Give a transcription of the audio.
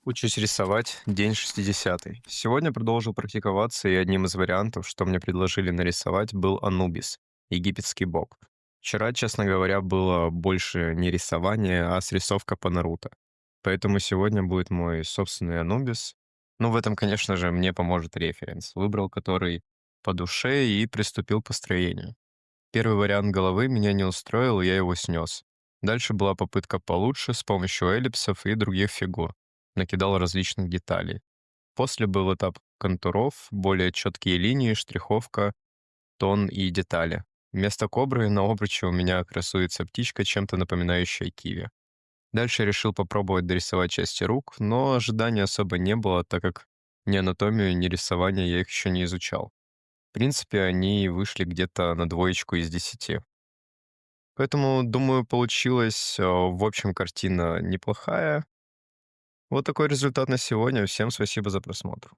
Учусь рисовать, день 60-й. Сегодня продолжил практиковаться, и одним из вариантов, что мне предложили нарисовать, был Анубис, египетский бог. Вчера, честно говоря, было больше не рисование, а срисовка по Наруто. Поэтому сегодня будет мой собственный Анубис. Ну, в этом, конечно же, мне поможет референс. Выбрал который по душе и приступил к построению. Первый вариант головы меня не устроил, и я его снес. Дальше была попытка получше с помощью эллипсов и других фигур. Накидал различных деталей. После был этап контуров, более четкие линии, штриховка, тон и детали. Вместо кобры на обруче у меня красуется птичка, чем-то напоминающая киви. Дальше решил попробовать дорисовать части рук, но ожиданий особо не было, так как ни анатомию, ни рисование я их еще не изучал. В принципе, они вышли где-то на двоечку из 10. Поэтому, думаю, получилась, в общем, картина неплохая. Вот такой результат на сегодня. Всем спасибо за просмотр.